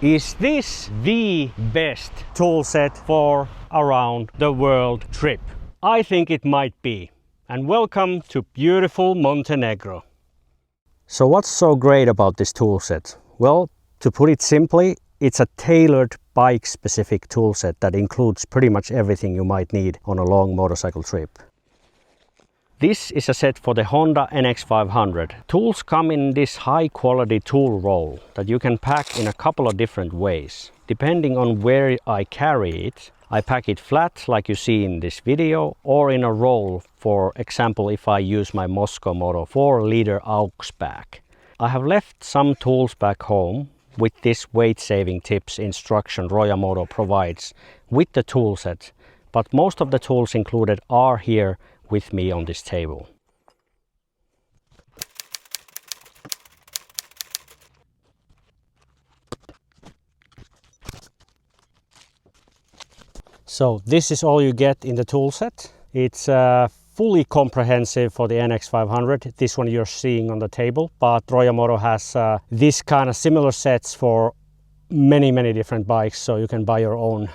Is this the best tool set for around the world trip? I think it might be. And welcome to beautiful Montenegro. So what's so great about this tool set? Well, to put it simply, it's a tailored bike-specific tool set that includes pretty much everything you might need on a long motorcycle trip. This is a set for the Honda NX500. Tools come in this high-quality tool roll that you can pack in a couple of different ways. Depending on where I carry it, I pack it flat like you see in this video, or in a roll, for example if I use my Husqvarna 4-liter aux bag. I have left some tools back home with this weight-saving tips instruction Roia-Moto provides with the tool set, but most of the tools included are here with me on this table. So this is all you get in the tool set. It's fully comprehensive for the NX500, this one you're seeing on the table, but Roia-Moto has this kind of similar sets for many different bikes, so you can buy your own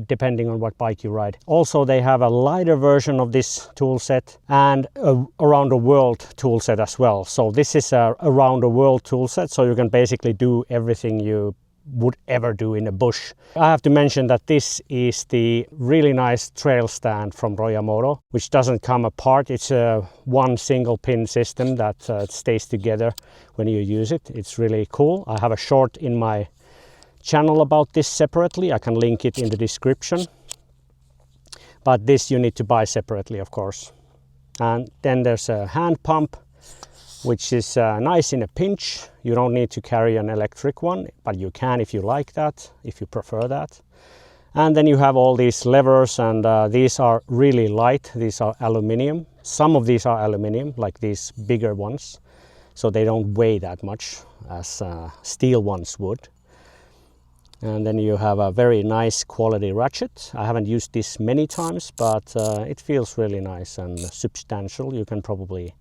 depending on what bike you ride. Also, they have a lighter version of this tool set and a around the world tool set as well. So this is a around the world tool set, so you can basically do everything you would ever do in a bush. I have to mention that this is the really nice trail stand from Roia-Moto, which doesn't come apart. It's a one single pin system that stays together when you use it. It's really cool. I have a short in my channel about this separately. I can link it in the description, but this you need to buy separately, of course. And then there's a hand pump, which is nice in a pinch. You don't need to carry an electric one, but you can if you like that, if you prefer that. And then you have all these levers, and these are really light. These are aluminium. Some of these are aluminium, like these bigger ones, so they don't weigh that much as steel ones would. And then you have a very nice quality ratchet. I haven't used this many times, but it feels really nice and substantial. You can probably,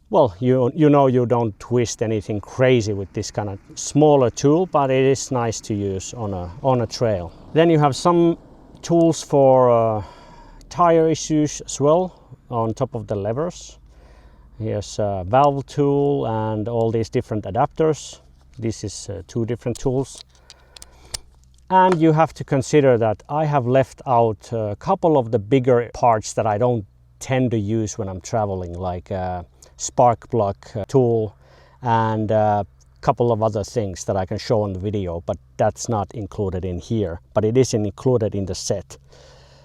well, you know you don't twist anything crazy with this kind of smaller tool, but it is nice to use on a trail. Then you have some tools for tire issues as well on top of the levers. Here's a valve tool and all these different adapters. This is 2 different tools. And you have to consider that I have left out a couple of the bigger parts that I don't tend to use when I'm traveling, like a spark plug tool and a couple of other things that I can show on the video, but that's not included in here, but it is included in the set.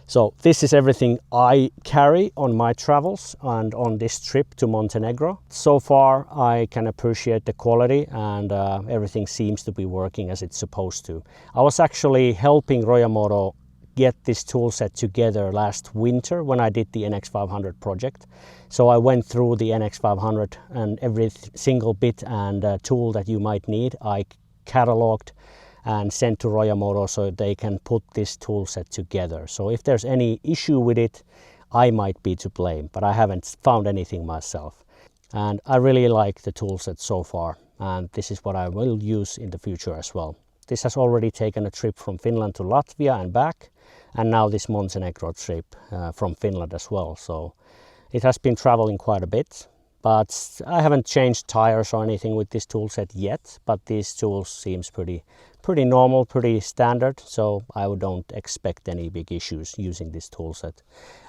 So this is everything I carry on my travels and on this trip to Montenegro. So far I can appreciate the quality, and everything seems to be working as it's supposed to. I was actually helping Roia-Moto get this tool set together last winter when I did the NX500 project. So I went through the NX500 and every single bit and tool that you might need I cataloged and sent to Roia-Moto so they can put this tool set together. So if there's any issue with it, I might be to blame, but I haven't found anything myself. And I really like the tool set so far, and this is what I will use in the future as well. This has already taken a trip from Finland to Latvia and back, and now this Montenegro trip from Finland as well. So it has been traveling quite a bit. But I haven't changed tires or anything with this tool set yet, but these tools seems pretty normal, pretty standard, so I don't expect any big issues using this tool set.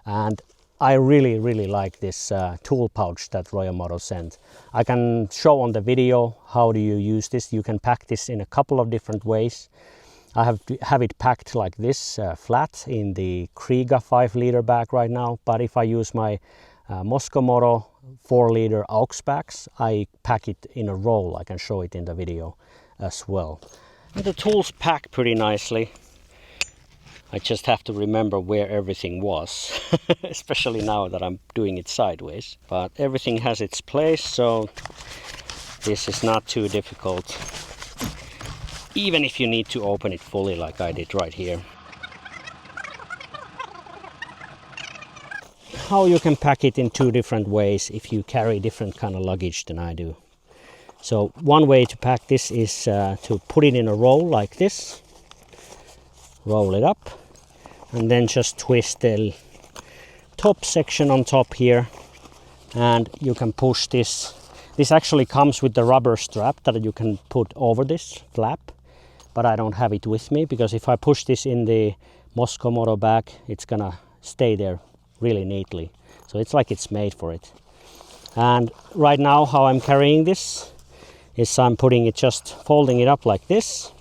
And I really like this tool pouch that Roia-Moto sent. I can show on the video how do you use this. You can pack this in a couple of different ways. I have it packed like this, flat in the Kriega 5-liter bag right now, but if I use my Husqvarna 4-liter aux bags, I pack it in a roll. I can show it in the video as well. And the tools pack pretty nicely. I just have to remember where everything was, especially now that I'm doing it sideways. But everything has its place, so this is not too difficult, even if you need to open it fully like I did right here. How you can pack it in 2 different ways if you carry different kind of luggage than I do. So one way to pack this is to put it in a roll like this, roll it up, and then just twist the top section on top here, and you can push this. This actually comes with the rubber strap that you can put over this flap, but I don't have it with me because if I push this in the Moscow Moto bag, it's gonna stay there really neatly. So it's like it's made for it. And right now how I'm carrying this is I'm putting it, just folding it up like this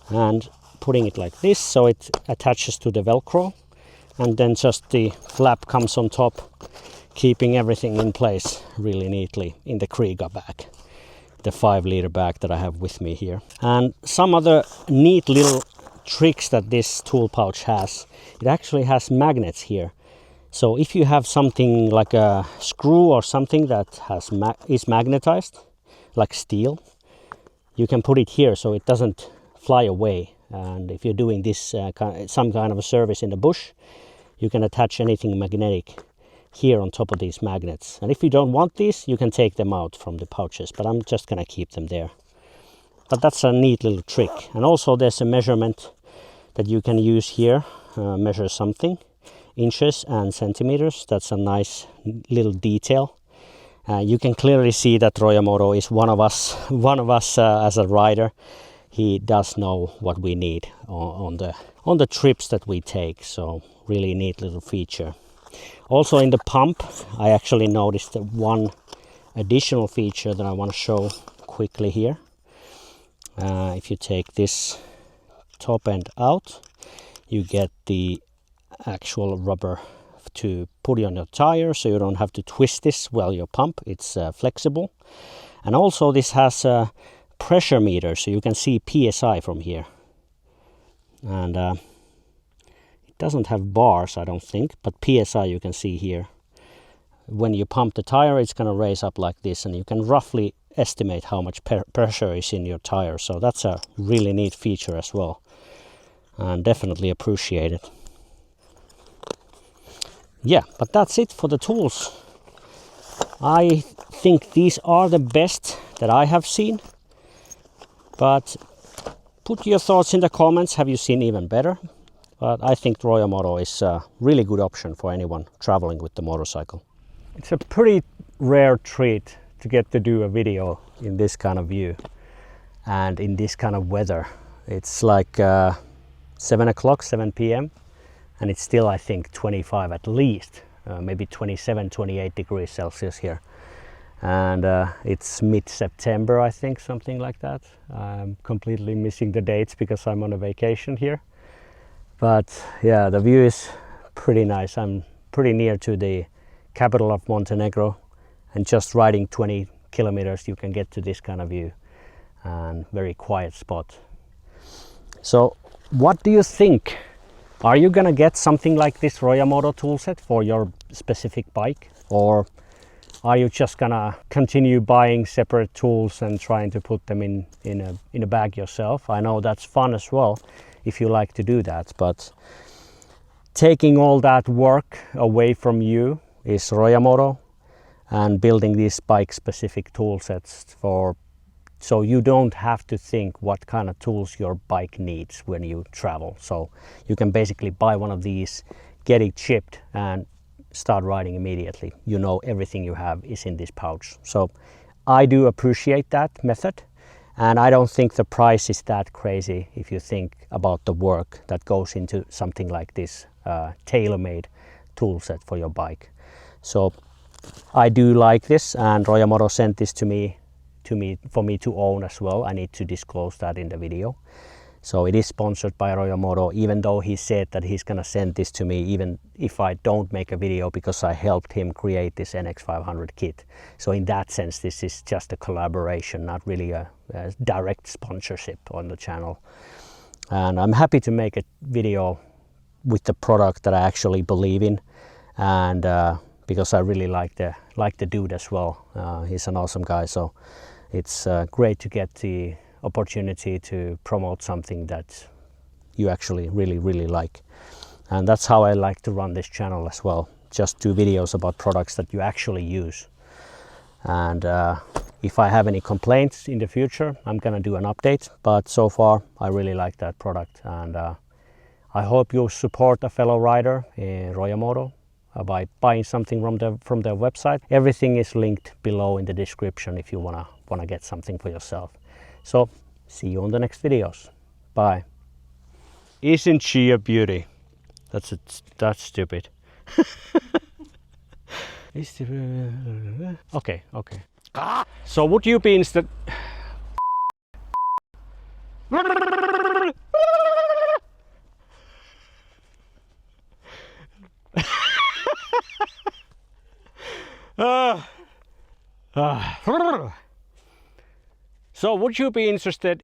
and putting it like this so it attaches to the Velcro, and then just the flap comes on top, keeping everything in place really neatly in the Kriega bag, the 5-liter bag that I have with me here. And some other neat little tricks that this tool pouch has, it actually has magnets here. So if you have something like a screw or something that is magnetized, like steel, you can put it here so it doesn't fly away. And if you're doing this some kind of a service in the bush, you can attach anything magnetic here on top of these magnets. And if you don't want these, you can take them out from the pouches, but I'm just gonna keep them there. But that's a neat little trick. And also there's a measurement that you can use here, measure something, inches and centimeters. That's a nice little detail. You can clearly see that Roia-Moto is one of us as a rider. He does know what we need on the trips that we take. So really neat little feature. Also in the pump, I actually noticed one additional feature that I want to show quickly here. If you take this top end out, you get the actual rubber to put on your tire, so you don't have to twist this while you pump. It's flexible. And also this has a pressure meter, so you can see PSI from here. And it doesn't have bars, I don't think, but PSI you can see here. When you pump the tire, it's going to raise up like this, and you can roughly estimate how much pressure is in your tire. So that's a really neat feature as well, and definitely appreciate it. Yeah, but that's it for the tools. I think these are the best that I have seen, but put your thoughts in the comments. Have you seen even better? But I think Roia-Moto is a really good option for anyone traveling with the motorcycle. It's a pretty rare treat to get to do a video in this kind of view and in this kind of weather. It's like 7 p.m. and it's still, I think, 25 at least, maybe 27, 28 degrees Celsius here. And it's mid-September, I think, something like that. I'm completely missing the dates because I'm on a vacation here. But yeah, the view is pretty nice. I'm pretty near to the capital of Montenegro, and just riding 20 kilometers you can get to this kind of view, and very quiet spot. So what do you think? Are you gonna get something like this Roia-Moto toolset for your specific bike, or are you just gonna continue buying separate tools and trying to put them in a bag yourself? I know that's fun as well if you like to do that, but taking all that work away from you is Roia-Moto, and building these bike specific tool sets so you don't have to think what kind of tools your bike needs when you travel. So you can basically buy one of these, get it shipped, and start riding immediately. You know everything you have is in this pouch. So I do appreciate that method, and I don't think the price is that crazy if you think about the work that goes into something like this tailor-made tool set for your bike. So I do like this, and Roia-Moto sent this to me for me to own as well. I need to disclose that in the video. So it is sponsored by Roia-Moto, even though he said that he's gonna send this to me even if I don't make a video, because I helped him create this NX500 kit. So in that sense, this is just a collaboration, not really a direct sponsorship on the channel. And I'm happy to make a video with the product that I actually believe in, and because I really like the dude as well. He's an awesome guy, so it's great to get the opportunity to promote something that you actually really like. And that's how I like to run this channel as well. Just do videos about products that you actually use. And If I have any complaints in the future, I'm gonna do an update. But so far, I really like that product, and I hope you support a fellow rider in Roia-Moto by buying something from their website. Everything is linked below in the description if you wanna get something for yourself. So see you on the next videos. Bye. Isn't she a beauty? That's stupid. Okay. So would you be instead? So would you be interested